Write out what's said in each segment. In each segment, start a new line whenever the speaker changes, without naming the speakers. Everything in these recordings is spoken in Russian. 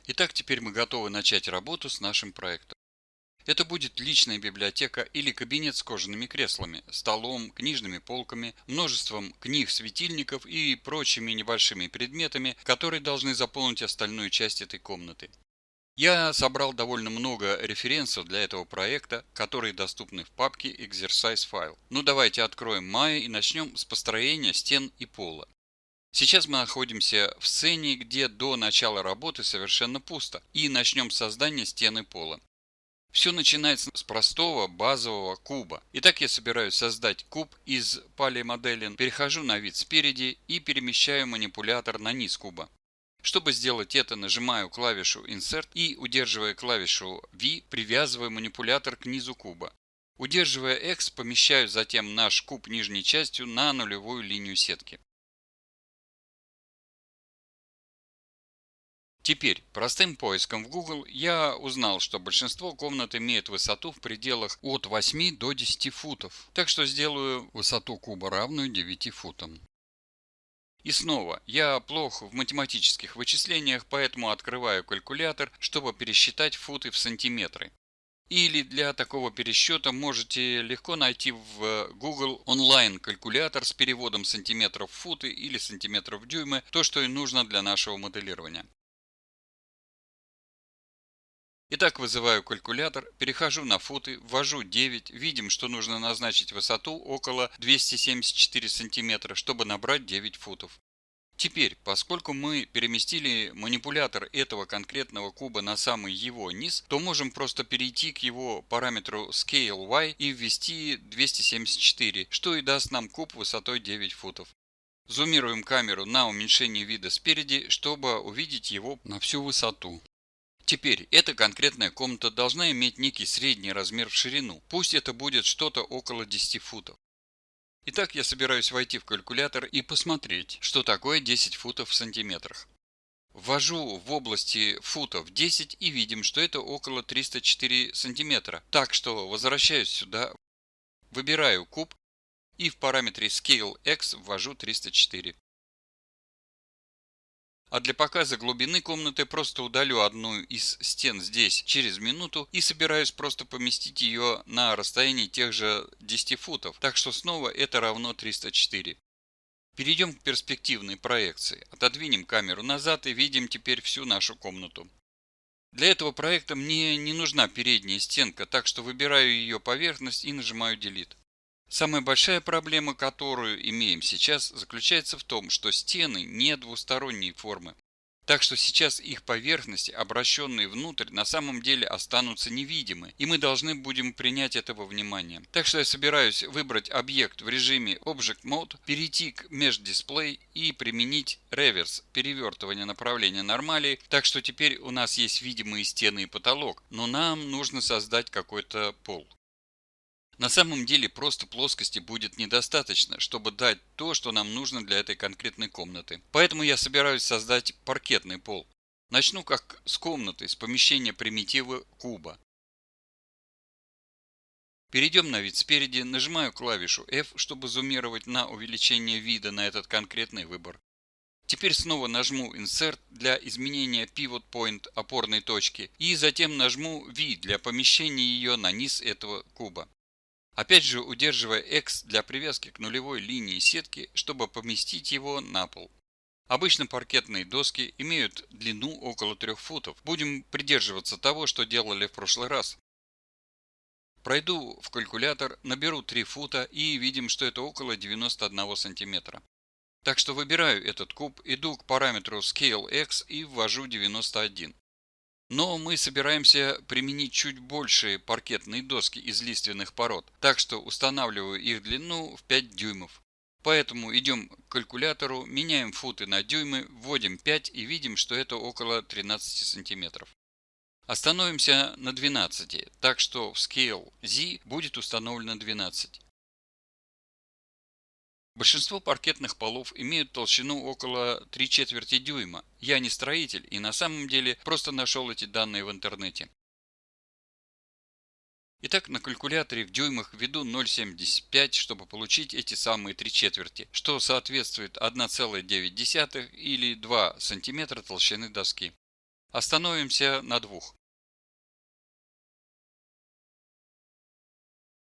Итак, теперь мы готовы начать работу с нашим проектом. Это будет личная библиотека или кабинет с кожаными креслами, столом, книжными полками, множеством книг-светильников и прочими небольшими предметами, которые должны заполнить остальную часть этой комнаты. Я собрал довольно много референсов для этого проекта, которые доступны в папке Exercise File. Ну давайте откроем Maya и начнем с построения стен и пола. Сейчас мы находимся в сцене, где до начала работы совершенно пусто, и начнем с создания стены пола. Все начинается с простого базового куба. Итак, я собираюсь создать куб из полимоделин, перехожу на вид спереди и перемещаю манипулятор на низ куба. Чтобы сделать это, нажимаю клавишу Insert и, удерживая клавишу V, привязываю манипулятор к низу куба. Удерживая X, помещаю затем наш куб нижней частью на нулевую линию сетки. Теперь, простым поиском в Google я узнал, что большинство комнат имеет высоту в пределах от 8 до 10 футов. Так что сделаю высоту куба равную 9 футам. И снова, я плох в математических вычислениях, поэтому открываю калькулятор, чтобы пересчитать футы в сантиметры. Или для такого пересчета можете легко найти в Google онлайн-калькулятор с переводом сантиметров в футы или сантиметров в дюймы, то, что и нужно для нашего моделирования. Итак, вызываю калькулятор, перехожу на футы, ввожу 9, видим, что нужно назначить высоту около 274 сантиметра, чтобы набрать 9 футов. Теперь, поскольку мы переместили манипулятор этого конкретного куба на самый его низ, то можем просто перейти к его параметру Scale Y и ввести 274, что и даст нам куб высотой 9 футов. Зумируем камеру на уменьшение вида спереди, чтобы увидеть его на всю высоту. Теперь, эта конкретная комната должна иметь некий средний размер в ширину, пусть это будет что-то около 10 футов. Итак, я собираюсь войти в калькулятор и посмотреть, что такое 10 футов в сантиметрах. Ввожу в области футов 10 и видим, что это около 304 сантиметра. Так что возвращаюсь сюда, выбираю куб и в параметре Scale X ввожу 304. А для показа глубины комнаты просто удалю одну из стен здесь через минуту и собираюсь просто поместить ее на расстоянии тех же 10 футов, так что снова это равно 304. Перейдем к перспективной проекции. Отодвинем камеру назад и видим теперь всю нашу комнату. Для этого проекта мне не нужна передняя стенка, так что выбираю ее поверхность и нажимаю Delete. Самая большая проблема, которую имеем сейчас, заключается в том, что стены не двусторонней формы. Так что сейчас их поверхности, обращенные внутрь, на самом деле останутся невидимы, и мы должны будем принять это во внимание. Так что я собираюсь выбрать объект в режиме Object Mode, перейти к Mesh Display и применить реверс, перевертывание направления нормали, так что теперь у нас есть видимые стены и потолок, но нам нужно создать какой-то пол. На самом деле просто плоскости будет недостаточно, чтобы дать то, что нам нужно для этой конкретной комнаты. Поэтому я собираюсь создать паркетный пол. Начну как с комнаты, с помещения примитива куба. Перейдем на вид спереди, нажимаю клавишу F, чтобы зумировать на увеличение вида на этот конкретный выбор. Теперь снова нажму Insert для изменения Pivot Point опорной точки и затем нажму V для помещения ее на низ этого куба. Опять же, удерживая X для привязки к нулевой линии сетки, чтобы поместить его на пол. Обычно паркетные доски имеют длину около 3 футов. Будем придерживаться того, что делали в прошлый раз. Пройду в калькулятор, наберу 3 фута и видим, что это около 91 сантиметра. Так что выбираю этот куб, иду к параметру Scale X и ввожу 91. Но мы собираемся применить чуть большие паркетные доски из лиственных пород, так что устанавливаю их длину в 5 дюймов. Поэтому идем к калькулятору, меняем футы на дюймы, вводим 5 и видим, что это около 13 сантиметров. Остановимся на 12, так что в Scale Z будет установлено 12. Большинство паркетных полов имеют толщину около 3/4 дюйма. Я не строитель и на самом деле просто нашел эти данные в интернете. Итак, на калькуляторе в дюймах введу 0,75, чтобы получить эти самые 3/4, что соответствует 1,9 или 2 см толщины доски. Остановимся на двух.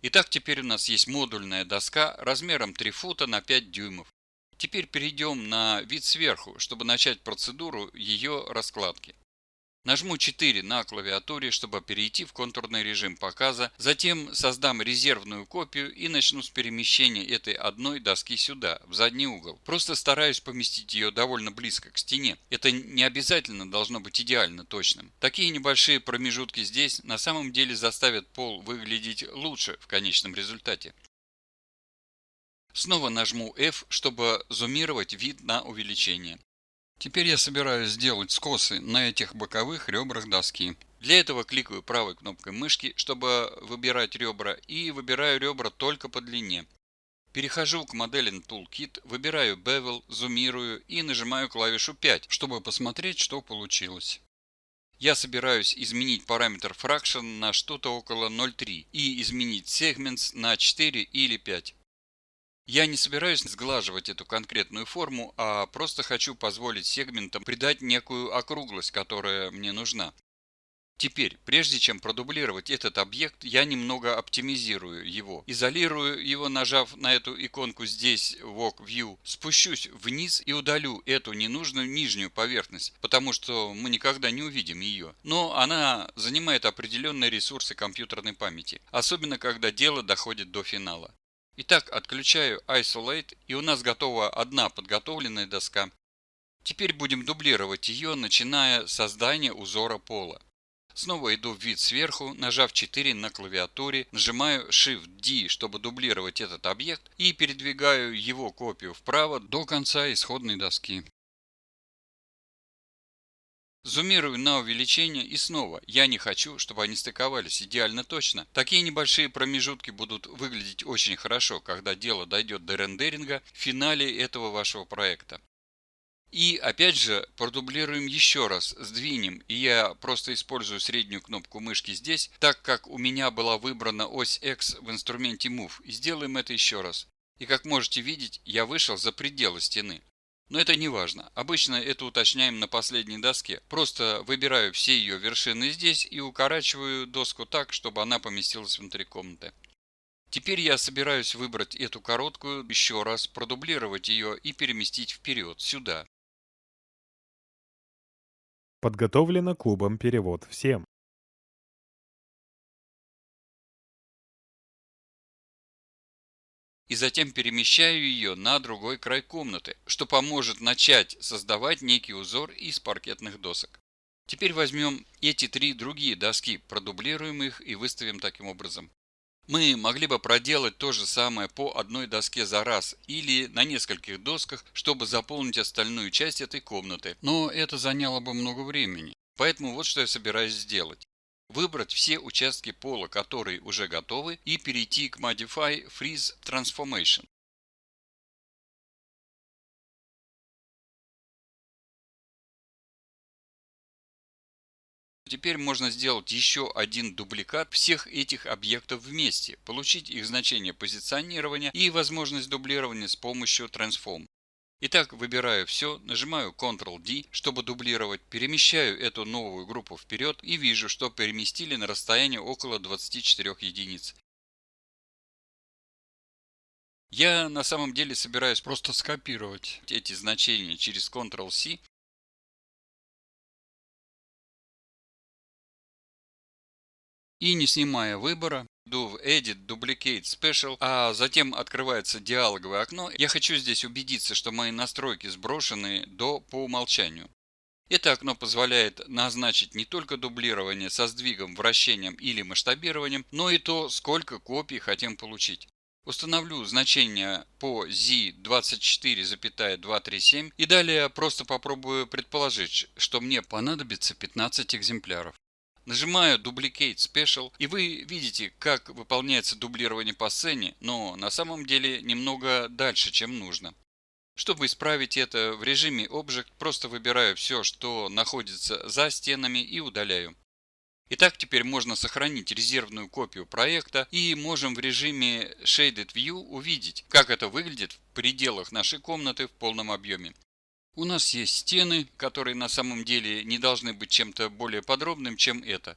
Итак, теперь у нас есть модульная доска размером 3 фута на 5 дюймов. Теперь перейдем на вид сверху, чтобы начать процедуру ее раскладки. Нажму 4 на клавиатуре, чтобы перейти в контурный режим показа, затем создам резервную копию и начну с перемещения этой одной доски сюда, в задний угол. Просто стараюсь поместить ее довольно близко к стене. Это не обязательно должно быть идеально точным. Такие небольшие промежутки здесь на самом деле заставят пол выглядеть лучше в конечном результате. Снова нажму F, чтобы зумировать вид на увеличение. Теперь я собираюсь сделать скосы на этих боковых ребрах доски. Для этого кликаю правой кнопкой мышки, чтобы выбирать ребра, и выбираю ребра только по длине. Перехожу к Modeling Toolkit, выбираю Bevel, зумирую и нажимаю клавишу 5, чтобы посмотреть, что получилось. Я собираюсь изменить параметр Fraction на что-то около 0,3 и изменить Segments на 4 или 5. Я не собираюсь сглаживать эту конкретную форму, а просто хочу позволить сегментам придать некую округлость, которая мне нужна. Теперь, прежде чем продублировать этот объект, я немного оптимизирую его. Изолирую его, нажав на эту иконку здесь, в Walk View, спущусь вниз и удалю эту ненужную нижнюю поверхность, потому что мы никогда не увидим ее. Но она занимает определенные ресурсы компьютерной памяти, особенно когда дело доходит до финала. Итак, отключаю Isolate, и у нас готова одна подготовленная доска. Теперь будем дублировать ее, начиная с создания узора пола. Снова иду в вид сверху, нажав 4 на клавиатуре, нажимаю Shift-D, чтобы дублировать этот объект, и передвигаю его копию вправо до конца исходной доски. Зумирую на увеличение и снова, я не хочу, чтобы они стыковались идеально точно. Такие небольшие промежутки будут выглядеть очень хорошо, когда дело дойдет до рендеринга в финале этого вашего проекта. И опять же продублируем еще раз, сдвинем, и я просто использую среднюю кнопку мышки здесь, так как у меня была выбрана ось X в инструменте Move, и сделаем это еще раз. И как можете видеть, я вышел за пределы стены. Но это не важно. Обычно это уточняем на последней доске. Просто выбираю все ее вершины здесь и укорачиваю доску так, чтобы она поместилась внутри комнаты. Теперь я собираюсь выбрать эту короткую еще раз, продублировать ее и переместить вперед, сюда.
Подготовлено клубом «Перевод всем».
И затем перемещаю ее на другой край комнаты, что поможет начать создавать некий узор из паркетных досок. Теперь возьмем эти три другие доски, продублируем их и выставим таким образом. Мы могли бы проделать то же самое по одной доске за раз или на нескольких досках, чтобы заполнить остальную часть этой комнаты, но это заняло бы много времени. Поэтому вот что я собираюсь сделать. Выбрать все участки пола, которые уже готовы, и перейти к Modify Freeze Transformation. Теперь можно сделать еще один дубликат всех этих объектов вместе, получить их значение позиционирования и возможность дублирования с помощью Transform. Итак, выбираю все, нажимаю Ctrl-D, чтобы дублировать, перемещаю эту новую группу вперед и вижу, что переместили на расстояние около 24 единиц. Я на самом деле собираюсь просто скопировать эти значения через Ctrl-C. И не снимая выбора, иду в Edit Duplicate Special, а затем открывается диалоговое окно. Я хочу здесь убедиться, что мои настройки сброшены по умолчанию. Это окно позволяет назначить не только дублирование со сдвигом, вращением или масштабированием, но и то, сколько копий хотим получить. Установлю значение по Z24,237 и далее просто попробую предположить, что мне понадобится 15 экземпляров. Нажимаю Duplicate Special, и вы видите, как выполняется дублирование по сцене, но на самом деле немного дальше, чем нужно. Чтобы исправить это, в режиме Object просто выбираю все, что находится за стенами, и удаляю. Итак, теперь можно сохранить резервную копию проекта, и можем в режиме Shaded View увидеть, как это выглядит в пределах нашей комнаты в полном объеме. У нас есть стены, которые на самом деле не должны быть чем-то более подробным, чем это.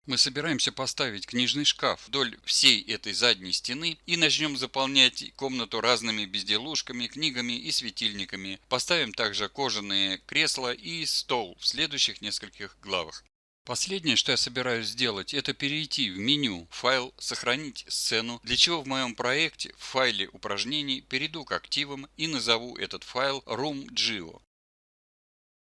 Мы собираемся поставить книжный шкаф вдоль всей этой задней стены и начнем заполнять комнату разными безделушками, книгами и светильниками. Поставим также кожаные кресла и стол в следующих нескольких главах. Последнее, что я собираюсь сделать, это перейти в меню «Файл», «Сохранить сцену», для чего в моем проекте в файле упражнений перейду к активам и назову этот файл Room Geo.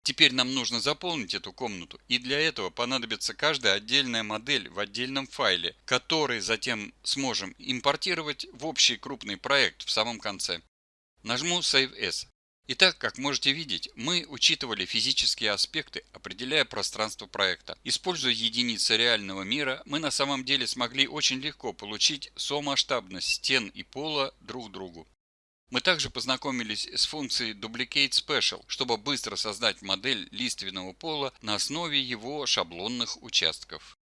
Теперь нам нужно заполнить эту комнату, и для этого понадобится каждая отдельная модель в отдельном файле, который затем сможем импортировать в общий крупный проект в самом конце. Нажму Save As. Итак, как можете видеть, мы учитывали физические аспекты, определяя пространство проекта. Используя единицы реального мира, мы на самом деле смогли очень легко получить сомасштабность стен и пола друг к другу. Мы также познакомились с функцией Duplicate Special, чтобы быстро создать модель лиственного пола на основе его шаблонных участков.